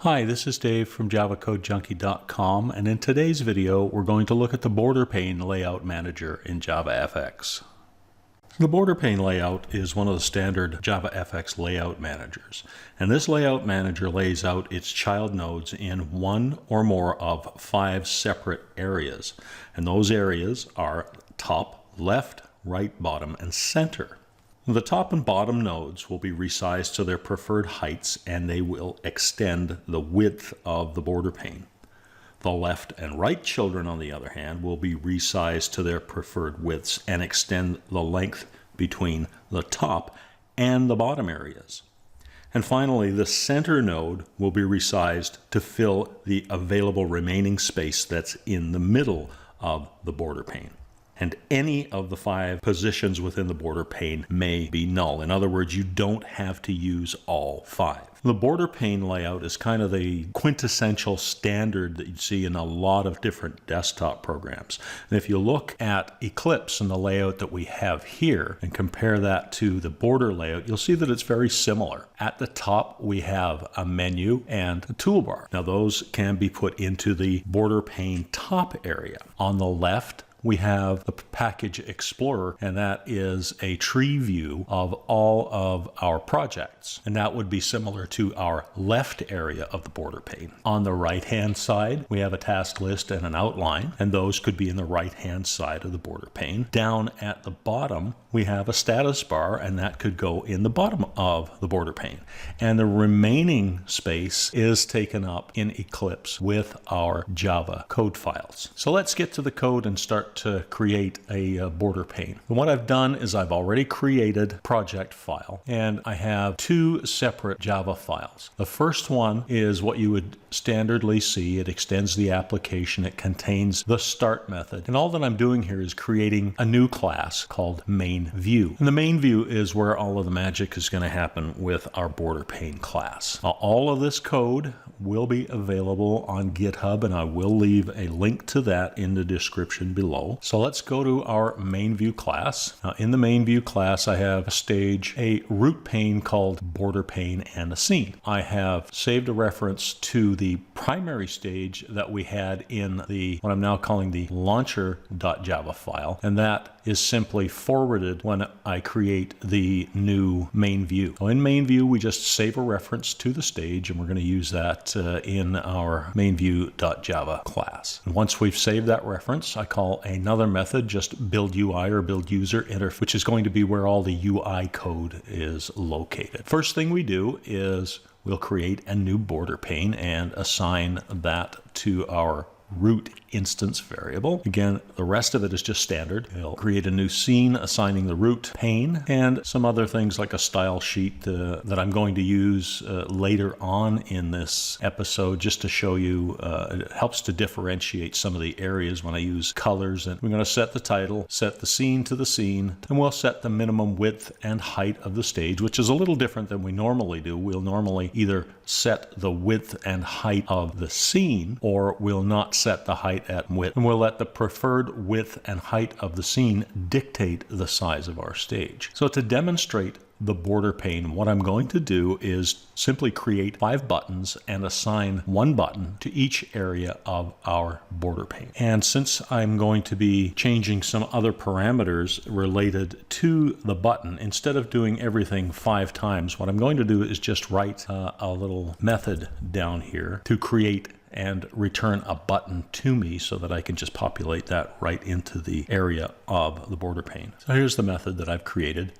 Hi, this is Dave from JavaCodeJunkie.com, and in today's video we're going to look at the BorderPane layout manager in JavaFX. The BorderPane layout is one of the standard JavaFX layout managers, and this layout manager lays out its child nodes in one or more of 5 separate areas, and those areas are top, left, right, bottom, and center. The top and bottom nodes will be resized to their preferred heights, and they will extend the width of the border pane. The left and right children, on the other hand, will be resized to their preferred widths and extend the length between the top and the bottom areas. And finally, the center node will be resized to fill the available remaining space that's in the middle of the border pane. And any of the 5 positions within the border pane may be null. In other words, you don't have to use all 5. The border pane layout is kind of the quintessential standard that you see in a lot of different desktop programs. And if you look at Eclipse and the layout that we have here and compare that to the border layout, you'll see that it's very similar. At the top, we have a menu and a toolbar. Now, those can be put into the border pane top area. On the left, we have the Package Explorer, and that is a tree view of all of our projects. And that would be similar to our left area of the border pane. On the right-hand side, we have a task list and an outline, and those could be in the right-hand side of the border pane. Down at the bottom, we have a status bar, and that could go in the bottom of the border pane. And the remaining space is taken up in Eclipse with our Java code files. So let's get to the code and start to create a border pane. And what I've done is I've already created a project file, and I have 2 separate Java files. The first one is what you would standardly see. It extends the application. It contains the start method. And all that I'm doing here is creating a new class called main view. And the main view is where all of the magic is going to happen with our border pane class. Now, all of this code will be available on GitHub, and I will leave a link to that in the description below. So let's go to our main view class. Now, in the main view class, I have a stage, a root pane called border pane, and a scene. I have saved a reference to the primary stage that we had in the what I'm now calling the launcher.java file, and that is simply forwarded when I create the new main view. So in main view, we just save a reference to the stage, and we're going to use that in our main view.java class. And once we've saved that reference, I call another method, just build UI or build user interface, which is going to be where all the UI code is located. First thing we do is we'll create a new border pane and assign that to our root instance variable. Again, the rest of it is just standard. We'll create a new scene assigning the root pane and some other things like a style sheet that I'm going to use later on in this episode just to show you. It helps to differentiate some of the areas when I use colors. And we're going to set the title, set the scene to the scene, and we'll set the minimum width and height of the stage, which is a little different than we normally do. We'll normally either set the width and height of the scene, or we'll not set the height at width, and we'll let the preferred width and height of the scene dictate the size of our stage. So to demonstrate the border pane, what I'm going to do is simply create 5 buttons and assign 1 button to each area of our border pane. And since I'm going to be changing some other parameters related to the button, instead of doing everything 5 times, what I'm going to do is just write a little method down here to create and return a button to me so that I can just populate that right into the area of the border pane. So here's the method that I've created.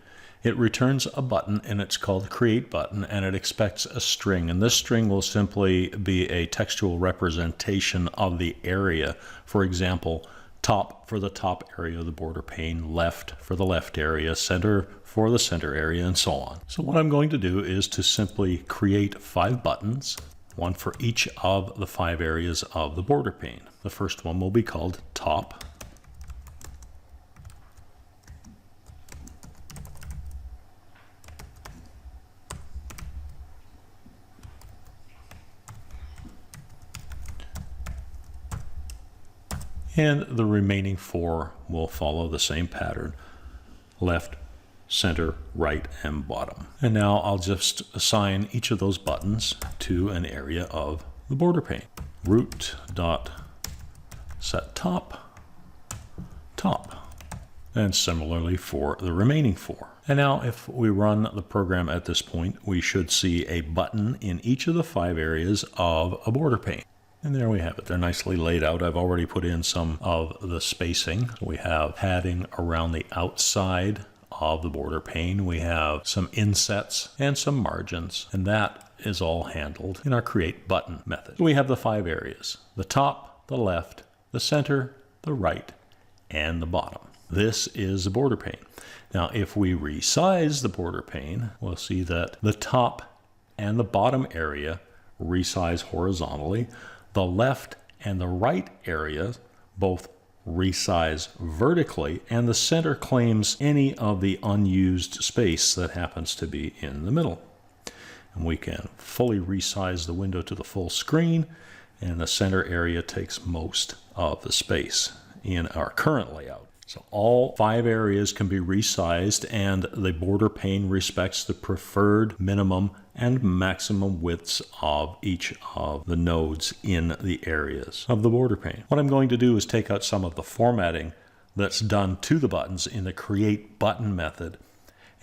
It returns a button, and it's called create button, and it expects a string. And this string will simply be a textual representation of the area. For example, top for the top area of the border pane, left for the left area, center for the center area, and so on. So what I'm going to do is to simply create 5 buttons, 1 for each of the 5 areas of the border pane. The first one will be called top. And the remaining 4 will follow the same pattern. Left, center, right, and bottom. And now I'll just assign each of those buttons to an area of the border pane. Root.set top, top. And similarly for the remaining 4. And now if we run the program at this point, we should see a button in each of the 5 areas of a border pane. And there we have it. They're nicely laid out. I've already put in some of the spacing. We have padding around the outside of the border pane. We have some insets and some margins, and that is all handled in our create button method. We have the 5 areas: the top, the left, the center, the right, and the bottom. This is the border pane. Now, if we resize the border pane, we'll see that the top and the bottom area resize horizontally. The left and the right areas both resize vertically, and the center claims any of the unused space that happens to be in the middle. And we can fully resize the window to the full screen, and the center area takes most of the space in our current layout. So all 5 areas can be resized, and the border pane respects the preferred minimum and maximum widths of each of the nodes in the areas of the border pane. What I'm going to do is take out some of the formatting that's done to the buttons in the create button method,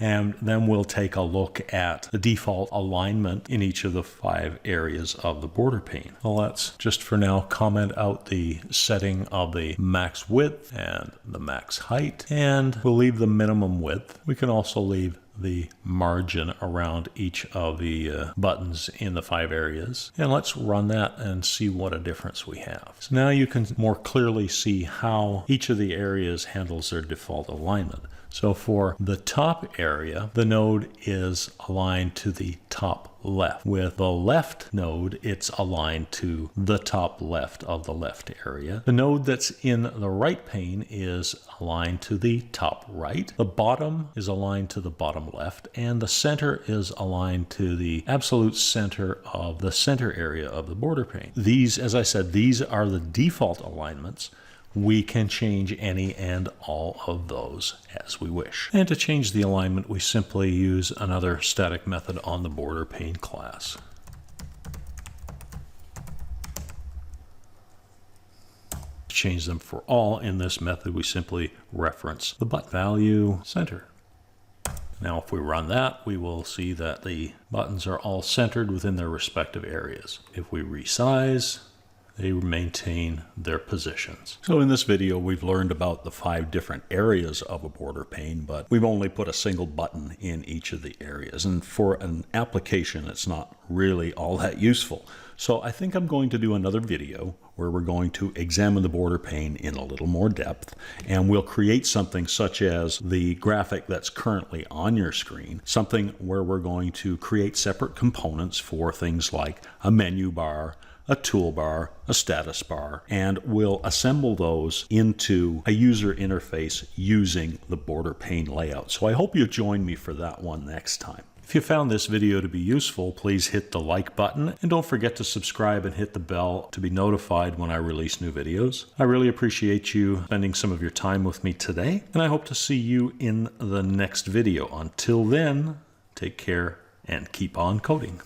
and then we'll take a look at the default alignment in each of the 5 areas of the border pane. Well, let's just for now comment out the setting of the max width and the max height, and we'll leave the minimum width. We can also leave the margin around each of the buttons in the 5 areas. And let's run that and see what a difference we have. So now you can more clearly see how each of the areas handles their default alignment. So for the top area, the node is aligned to the top left. With the left node, it's aligned to the top left of the left area. The node that's in the right pane is aligned to the top right. The bottom is aligned to the bottom left, and the center is aligned to the absolute center of the center area of the border pane. These, as I said, these are the default alignments. We can change any and all of those as we wish. And to change the alignment, we simply use another static method on the border pane class. To change them for all in this method, we simply reference the button value center. Now, if we run that, we will see that the buttons are all centered within their respective areas. If we resize, they maintain their positions. So in this video, we've learned about the 5 different areas of a border pane, but we've only put a single button in each of the areas. And for an application, it's not really all that useful. So I think I'm going to do another video where we're going to examine the border pane in a little more depth, and we'll create something such as the graphic that's currently on your screen, something where we're going to create separate components for things like a menu bar, a toolbar, a status bar, and we'll assemble those into a user interface using the border pane layout. So I hope you join me for that one next time. If you found this video to be useful, please hit the like button, and don't forget to subscribe and hit the bell to be notified when I release new videos. I really appreciate you spending some of your time with me today, and I hope to see you in the next video. Until then, take care and keep on coding.